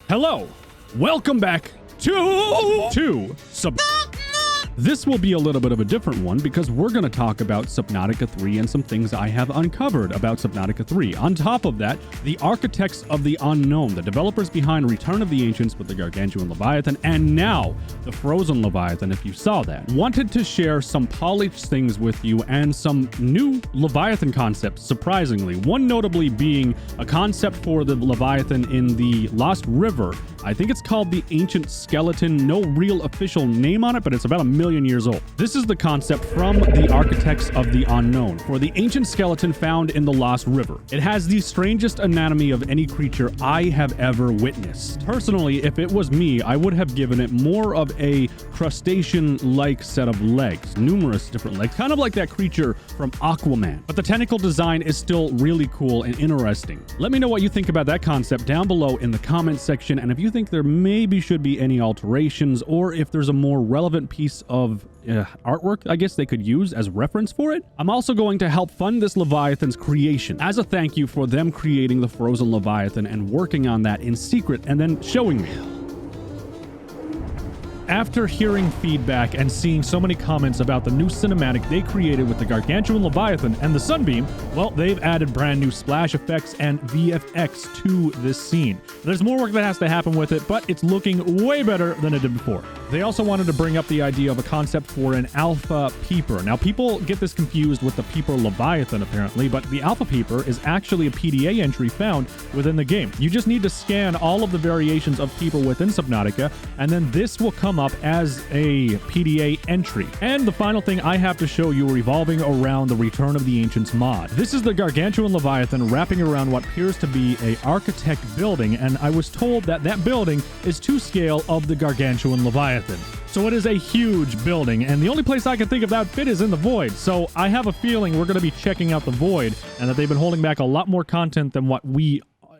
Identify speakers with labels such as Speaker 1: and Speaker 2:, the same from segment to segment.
Speaker 1: Hello, welcome back to This will be a little bit of a different one because we're going to talk about Subnautica 3 and some things I have uncovered about Subnautica 3. On top of that, the architects of the unknown, the developers behind Return of the Ancients with the Gargantuan Leviathan, and now the Frozen Leviathan, if you saw that, wanted to share some polished things with you and some new Leviathan concepts, surprisingly. One notably being a concept for the Leviathan in the Lost River. I think it's called the Ancient Skeleton. No real official name on it, but it's about 1 million years old. This is the concept from the architects of the unknown for the ancient skeleton found in the Lost River. It has the strangest anatomy of any creature I have ever witnessed. Personally, if it was me, I would have given it more of a crustacean-like set of legs, numerous different legs, kind of like that creature from Aquaman. But the tentacle design is still really cool and interesting. Let me know what you think about that concept down below in the comments section, and if you think there maybe should be any alterations, or if there's a more relevant piece of artwork I guess they could use as reference for it. I'm also going to help fund this Leviathan's creation as a thank you for them creating the Frozen Leviathan and working on that in secret and then showing me. After hearing feedback and seeing so many comments about the new cinematic they created with the Gargantuan Leviathan and the Sunbeam, well, they've added brand new splash effects and VFX to this scene. There's more work that has to happen with it, but it's looking way better than it did before. They also wanted to bring up the idea of a concept for an alpha peeper. Now, people get this confused with the peeper Leviathan, apparently, but the alpha peeper is actually a PDA entry found within the game. You just need to scan all of the variations of peeper within Subnautica, and then this will come up as a PDA entry. And the final thing I have to show you revolving around the Return of the Ancients mod. This is the Gargantuan Leviathan wrapping around what appears to be a architect building, and I was told that that building is to scale of the Gargantuan Leviathan. So it is a huge building, and the only place I can think of that fit is in the Void. So I have a feeling we're going to be checking out the Void, and that they've been holding back a lot more content than what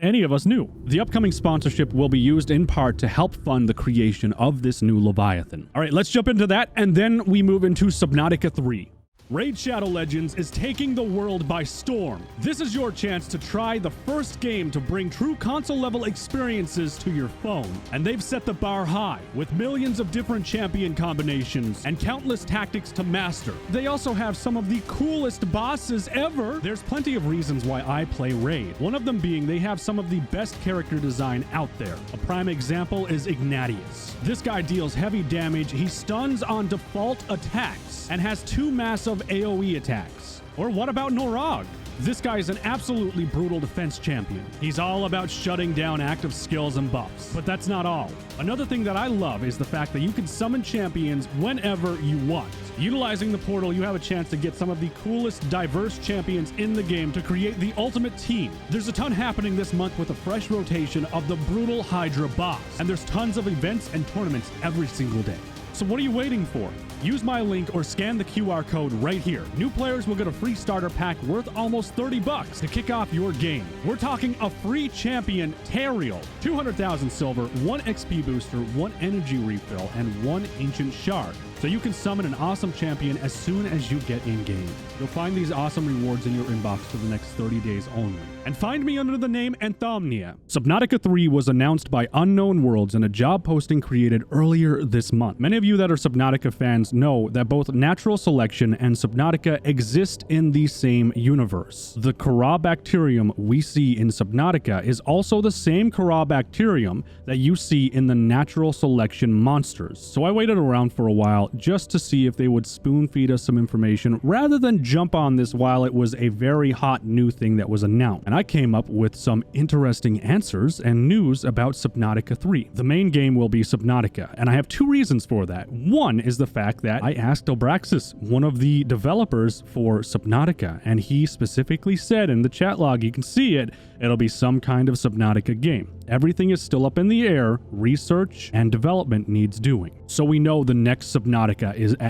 Speaker 1: any of us knew. The upcoming sponsorship will be used in part to help fund the creation of this new Leviathan. All right, let's jump into that, and then we move into Subnautica 3. Raid Shadow Legends is taking the world by storm. This is your chance to try the first game to bring true console-level experiences to your phone. And they've set the bar high, with millions of different champion combinations and countless tactics to master. They also have some of the coolest bosses ever. There's plenty of reasons why I play Raid. One of them being they have some of the best character design out there. A prime example is Ignatius. This guy deals heavy damage, he stuns on default attacks, and has 2 massive AoE attacks. Or what about Norog? This guy is an absolutely brutal defense champion. He's all about shutting down active skills and buffs. But that's not all. Another thing that I love is the fact that you can summon champions whenever you want. Utilizing the portal, you have a chance to get some of the coolest, diverse champions in the game to create the ultimate team. There's a ton happening this month with a fresh rotation of the brutal Hydra boss. And there's tons of events and tournaments every single day. So what are you waiting for? Use my link or scan the QR code right here. New players will get a free starter pack worth almost $30 to kick off your game. We're talking a free champion, Teriel, 200,000 silver, 1 XP booster, 1 energy refill, and 1 ancient shard. So you can summon an awesome champion as soon as you get in-game. You'll find these awesome rewards in your inbox for the next 30 days only. And find me under the name Anthomnia. Subnautica 3 was announced by Unknown Worlds in a job posting created earlier this month. Many of you that are Subnautica fans know that both Natural Selection and Subnautica exist in the same universe. The Corabacterium we see in Subnautica is also the same Corabacterium that you see in the Natural Selection monsters. So I waited around for a while just to see if they would spoon feed us some information rather than jump on this while it was a very hot new thing that was announced. And I came up with some interesting answers and news about Subnautica 3. The main game will be Subnautica, and I have 2 reasons for that. One is the fact that I asked Obraxis, one of the developers for Subnautica, and he specifically said in the chat log, you can see it, it'll be some kind of Subnautica game. Everything is still up in the air. Research and development needs doing. So we know the next Subnautica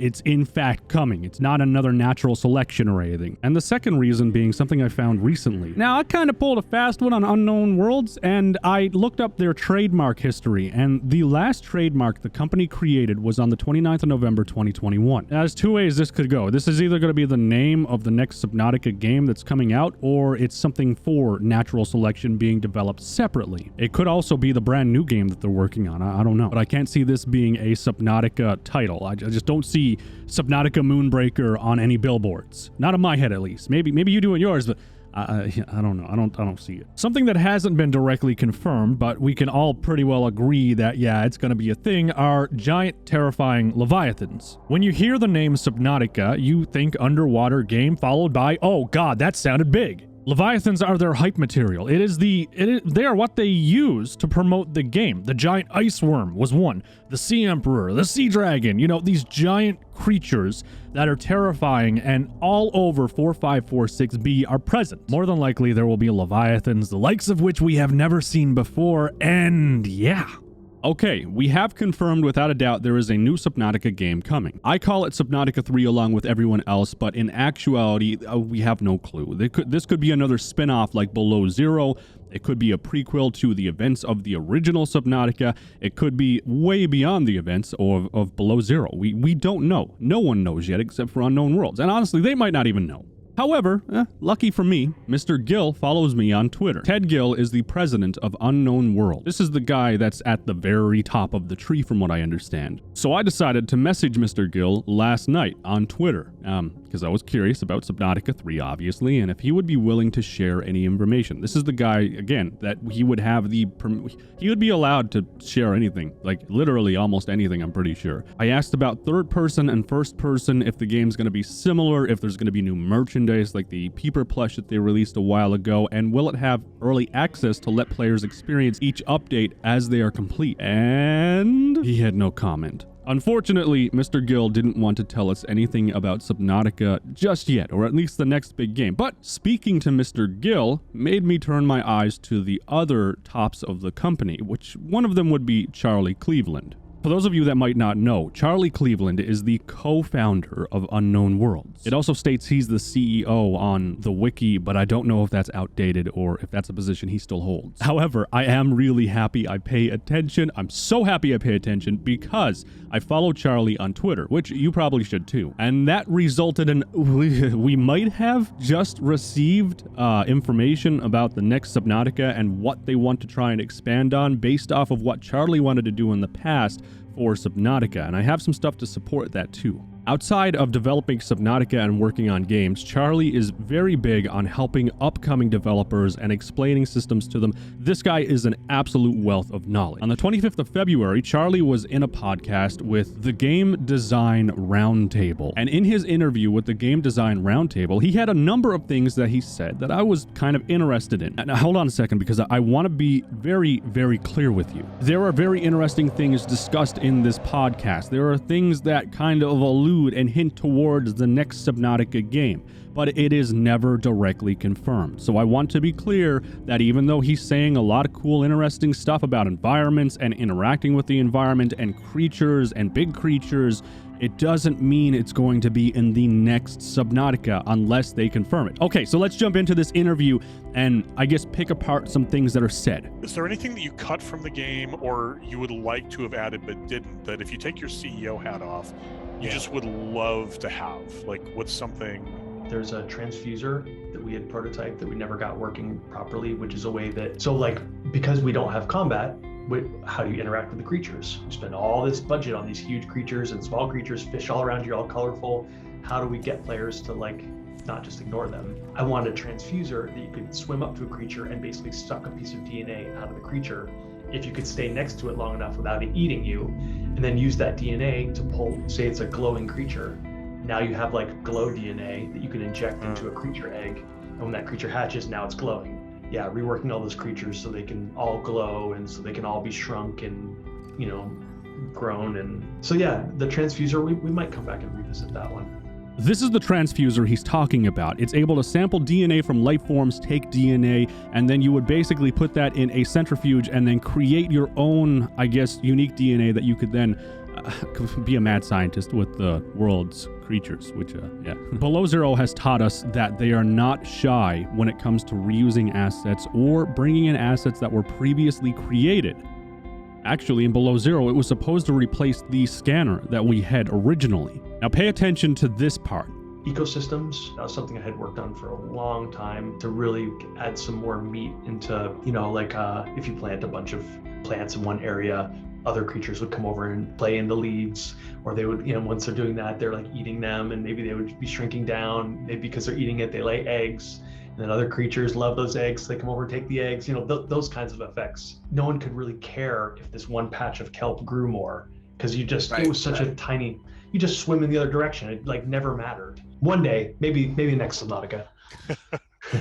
Speaker 1: it's in fact coming. It's not another Natural Selection or anything. And the second reason being something I found recently. Now, I kind of pulled a fast one on Unknown Worlds, and I looked up their trademark history, and the last trademark the company created was on the 29th of November 2021. Now, there's 2 ways this could go. This is either going to be the name of the next Subnautica game that's coming out, or it's something for Natural Selection being developed separately. It could also be the brand new game that they're working on. I don't know. But I can't see this being a Subnautica title. I just don't see Subnautica Moonbreaker on any billboards. Not in my head, at least. Maybe you do in yours, but I don't know. I don't see it. Something that hasn't been directly confirmed, but we can all pretty well agree that, yeah, it's going to be a thing, are giant, terrifying leviathans. When you hear the name Subnautica, you think underwater game followed by, oh god, that sounded big. Leviathans are their hype material. They are what they use to promote the game. The giant ice worm was one. The sea emperor, the sea dragon, these giant creatures that are terrifying and all over 4546B are present. More than likely, there will be leviathans, the likes of which we have never seen before, and yeah. Okay, we have confirmed without a doubt there is a new Subnautica game coming. I call it Subnautica 3 along with everyone else, but in actuality, we have no clue. This could be another spin-off like Below Zero. It could be a prequel to the events of the original Subnautica. It could be way beyond the events of Below Zero. We don't know. No one knows yet except for Unknown Worlds. And honestly, they might not even know. However, lucky for me, Mr. Gill follows me on Twitter. Ted Gill is the president of Unknown World. This is the guy that's at the very top of the tree from what I understand. So I decided to message Mr. Gill last night on Twitter, because I was curious about Subnautica 3, obviously, and if he would be willing to share any information. This is the guy, again, that he would be allowed to share anything, like literally almost anything, I'm pretty sure. I asked about third person and first person, if the game's going to be similar, if there's going to be new merchandise like the Peeper plush that they released a while ago, and will it have early access to let players experience each update as they are complete? And he had no comment. Unfortunately, Mr. Gill didn't want to tell us anything about Subnautica just yet, or at least the next big game. But speaking to Mr. Gill made me turn my eyes to the other tops of the company, which one of them would be Charlie Cleveland. For those of you that might not know, Charlie Cleveland is the co-founder of Unknown Worlds. It also states he's the CEO on the wiki, but I don't know if that's outdated or if that's a position he still holds. However, I am really happy I pay attention. I'm so happy I pay attention because I follow Charlie on Twitter, which you probably should too. And that resulted in we might have just received information about the next Subnautica and what they want to try and expand on based off of what Charlie wanted to do in the past for Subnautica, and I have some stuff to support that too. Outside of developing Subnautica and working on games, Charlie is very big on helping upcoming developers and explaining systems to them. This guy is an absolute wealth of knowledge. On the 25th of February, Charlie was in a podcast with the Game Design Roundtable. And in his interview with the Game Design Roundtable, he had a number of things that he said that I was kind of interested in. Now, hold on a second, because I want to be very, very clear with you. There are very interesting things discussed in this podcast. There are things that kind of allude and hint towards the next Subnautica game, but it is never directly confirmed. So I want to be clear that even though he's saying a lot of cool, interesting stuff about environments and interacting with the environment and creatures and big creatures, it doesn't mean it's going to be in the next Subnautica unless they confirm it. Okay, so let's jump into this interview and I guess pick apart some things that are said.
Speaker 2: Is there anything that you cut from the game or you would like to have added but didn't, that if you take your CEO hat off, you just would love to have? Like, what's something?
Speaker 3: There's a transfuser that we had prototyped that we never got working properly, which is a way that, so like, because we don't have combat, how do you interact with the creatures? You spend all this budget on these huge creatures and small creatures, fish all around you, all colorful. How do we get players to not just ignore them? I wanted a transfuser that you could swim up to a creature and basically suck a piece of DNA out of the creature if you could stay next to it long enough without it eating you, and then use that DNA to pull, say it's a glowing creature. Now you have glow DNA that you can inject into a creature egg, and when that creature hatches, now it's glowing. Yeah, reworking all those creatures so they can all glow and so they can all be shrunk and, grown. And so yeah, the transfuser, we might come back and revisit that one.
Speaker 1: This is the transfuser he's talking about. It's able to sample DNA from life forms, take DNA, and then you would basically put that in a centrifuge and then create your own, I guess, unique DNA that you could then be a mad scientist with the world's creatures, which, yeah. Below Zero has taught us that they are not shy when it comes to reusing assets or bringing in assets that were previously created. Actually, in Below Zero, it was supposed to replace the scanner that we had originally. Now pay attention to this part.
Speaker 3: ecosystems. That was something I had worked on for a long time to really add some more meat into, like if you plant a bunch of plants in one area, other creatures would come over and play in the leaves, or they would, once they're doing that, they're like eating them, and maybe they would be shrinking down. Maybe because they're eating it, they lay eggs, and then other creatures love those eggs. So they come over and take the eggs, those kinds of effects. No one could really care if this one patch of kelp grew more, because it was such a tiny, you just swim in the other direction. It like never mattered. One day, maybe next Subnautica.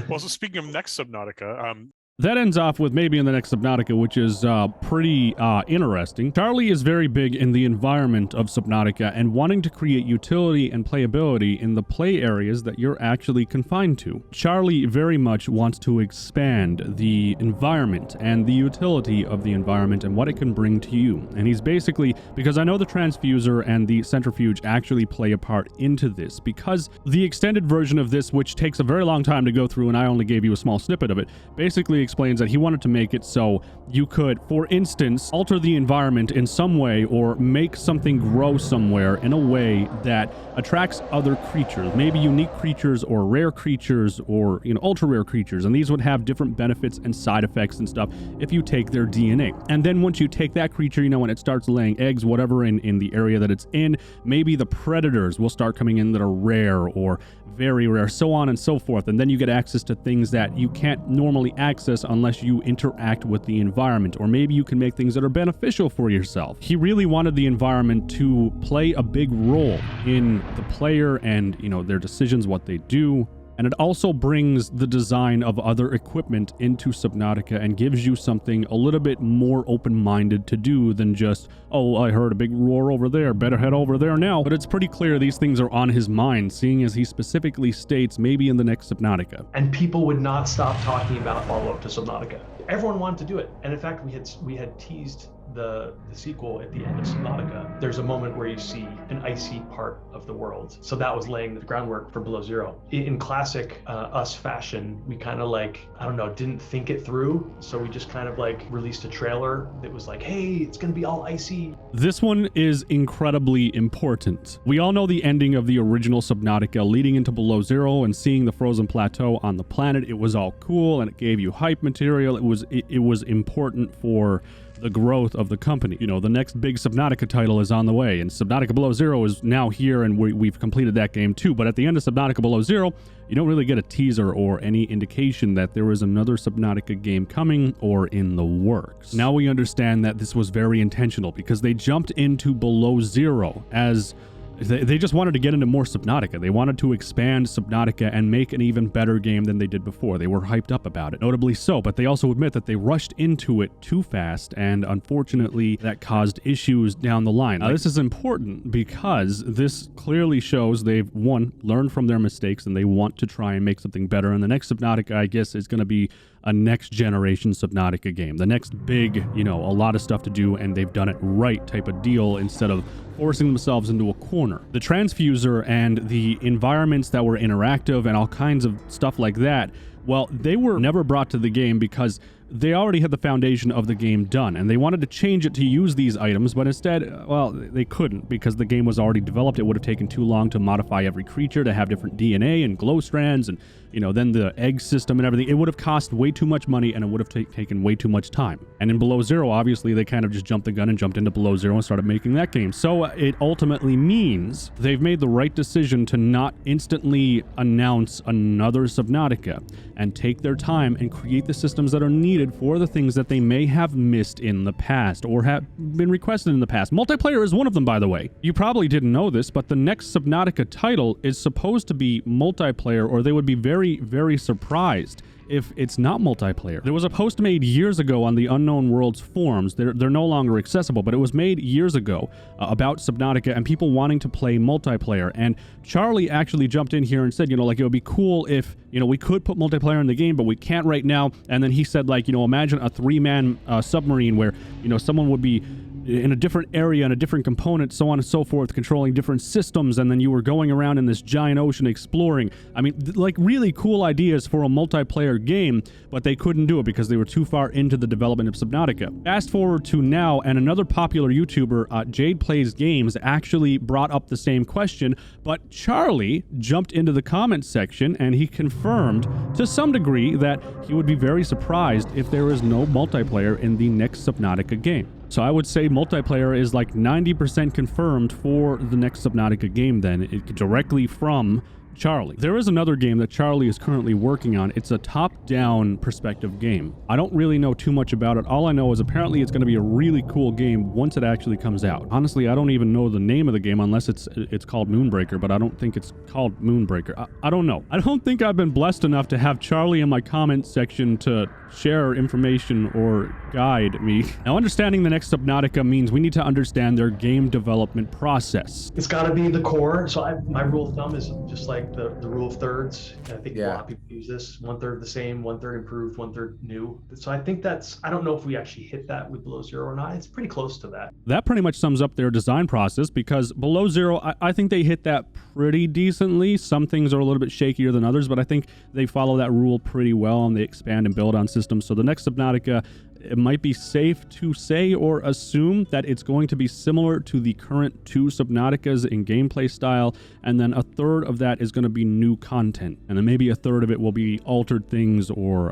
Speaker 2: Well, so speaking of next Subnautica,
Speaker 1: that ends off with maybe in the next Subnautica, which is pretty interesting. Charlie is very big in the environment of Subnautica and wanting to create utility and playability in the play areas that you're actually confined to. Charlie very much wants to expand the environment and the utility of the environment and what it can bring to you. And he's basically, because I know the transfuser and the centrifuge actually play a part into this, because the extended version of this, which takes a very long time to go through and I only gave you a small snippet of it, basically explains that he wanted to make it so you could, for instance, alter the environment in some way or make something grow somewhere in a way that attracts other creatures, maybe unique creatures or rare creatures or, ultra rare creatures. And these would have different benefits and side effects and stuff if you take their DNA. And then once you take that creature, when it starts laying eggs, whatever, in the area that it's in, maybe the predators will start coming in that are rare or very rare, so on and so forth. And then you get access to things that you can't normally access unless you interact with the environment, or maybe you can make things that are beneficial for yourself. He really wanted the environment to play a big role in the player and, their decisions, what they do. And it also brings the design of other equipment into Subnautica and gives you something a little bit more open-minded to do than just, oh, I heard a big roar over there, better head over there now. But it's pretty clear these things are on his mind, seeing as he specifically states maybe in the next Subnautica.
Speaker 3: And people would not stop talking about follow-up to Subnautica. Everyone wanted to do it. And in fact, we had teased the sequel at the end of Subnautica. There's a moment where you see an icy part of the world. So that was laying the groundwork for Below Zero. In classic us fashion, we kind of didn't think it through. So we just kind of released a trailer that was like, hey, it's going to be all icy.
Speaker 1: This one is incredibly important. We all know the ending of the original Subnautica leading into Below Zero and seeing the frozen plateau on the planet. It was all cool and it gave you hype material. It was important for the growth of the company. The next big Subnautica title is on the way, and Subnautica Below Zero is now here, and we've completed that game too. But at the end of Subnautica Below Zero, you don't really get a teaser or any indication that there is another Subnautica game coming or in the works. Now we understand that this was very intentional, because they jumped into Below Zero as they just wanted to get into more Subnautica. They wanted to expand Subnautica and make an even better game than they did before. They were hyped up about it, notably so, but they also admit that they rushed into it too fast, and unfortunately that caused issues down the line. Now, this is important because this clearly shows they've, one, learned from their mistakes and they want to try and make something better. And the next Subnautica, I guess, is going to be a next generation Subnautica game. The next big, a lot of stuff to do, and they've done it right type of deal instead of forcing themselves into a corner. The transfuser and the environments that were interactive and all kinds of stuff like that, well, they were never brought to the game because they already had the foundation of the game done, and they wanted to change it to use these items, but instead, well, they couldn't because the game was already developed. It would have taken too long to modify every creature to have different DNA and glow strands and, then the egg system and everything. It would have cost way too much money, and it would have taken way too much time. And in Below Zero, obviously, they kind of just jumped the gun and jumped into Below Zero and started making that game. So it ultimately means they've made the right decision to not instantly announce another Subnautica and take their time and create the systems that are needed for the things that they may have missed in the past or have been requested in the past. Multiplayer is one of them, by the way. You probably didn't know this, but the next Subnautica title is supposed to be multiplayer, or they would be very, very surprised if it's not multiplayer. There was a post made years ago on the Unknown Worlds forums. They're no longer accessible, but it was made years ago about Subnautica and people wanting to play multiplayer. And Charlie actually jumped in here and said, it would be cool if, we could put multiplayer in the game, but we can't right now. And then he said, imagine a 3-man submarine where, someone would be in a different area and a different component, so on and so forth, controlling different systems, and then you were going around in this giant ocean exploring. I mean, like really cool ideas for a multiplayer game, but they couldn't do it because they were too far into the development of Subnautica. Fast forward to now, and another popular YouTuber, Jade Plays Games, actually brought up the same question, but Charlie jumped into the comments section and he confirmed to some degree that he would be very surprised if there is no multiplayer in the next Subnautica game. So I would say multiplayer is like 90% confirmed for the next Subnautica game then, directly from Charlie. There is another game that Charlie is currently working on. It's a top-down perspective game. I don't really know too much about it. All I know is apparently it's going to be a really cool game once it actually comes out. Honestly, I don't even know the name of the game unless it's called Moonbreaker, but I don't think it's called Moonbreaker. I don't know. I don't think I've been blessed enough to have Charlie in my comment section to share information or guide me. Now, understanding the next Subnautica means we need to understand their game development process.
Speaker 3: It's got to be the core. So my rule of thumb is just like the rule of thirds. I think a lot of people use this: 1/3 the same, 1/3 improved, 1/3 new. So I think I don't know if we actually hit that with Below Zero or not. It's pretty close to that.
Speaker 1: That pretty much sums up their design process, because Below Zero, I think they hit that pretty decently. Some things are a little bit shakier than others, but I think they follow that rule pretty well, and they expand and build on systems. So the next Subnautica, it might be safe to say or assume that it's going to be similar to the current 2 Subnauticas in gameplay style, and then 1/3 of that is going to be new content, and then maybe 1/3 of it will be altered things or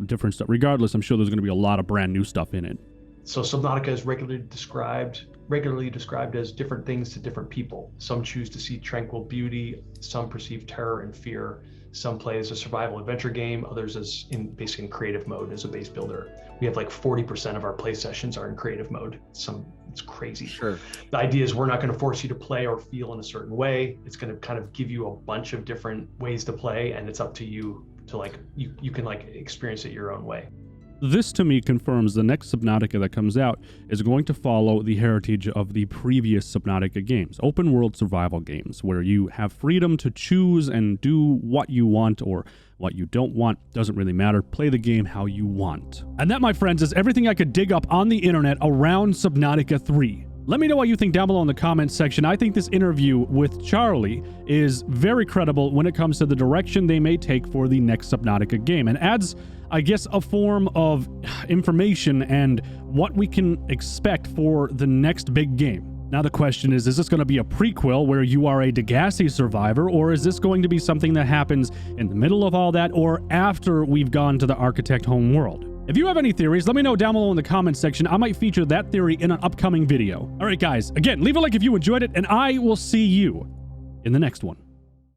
Speaker 1: different stuff. Regardless, I'm sure there's going to be a lot of brand new stuff in it.
Speaker 3: So Subnautica is regularly described as different things to different people. Some choose to see tranquil beauty, some perceive terror and fear. Some play as a survival adventure game, others as basically in creative mode as a base builder. We have like 40% of our play sessions are in creative mode. It's crazy. Sure. The idea is we're not going to force you to play or feel in a certain way. It's going to kind of give you a bunch of different ways to play, and it's up to you to you can experience it your own way.
Speaker 1: This, to me, confirms the next Subnautica that comes out is going to follow the heritage of the previous Subnautica games, open-world survival games, where you have freedom to choose and do what you want or what you don't want. Doesn't really matter. Play the game how you want. And that, my friends, is everything I could dig up on the internet around Subnautica 3. Let me know what you think down below in the comments section. I think this interview with Charlie is very credible when it comes to the direction they may take for the next Subnautica game, and adds, I guess, a form of information and what we can expect for the next big game. Now the question is this going to be a prequel where you are a Degassi survivor, or is this going to be something that happens in the middle of all that or after we've gone to the Architect home world? If you have any theories, let me know down below in the comments section. I might feature that theory in an upcoming video. All right, guys, again, leave a like if you enjoyed it, and I will see you in the next one.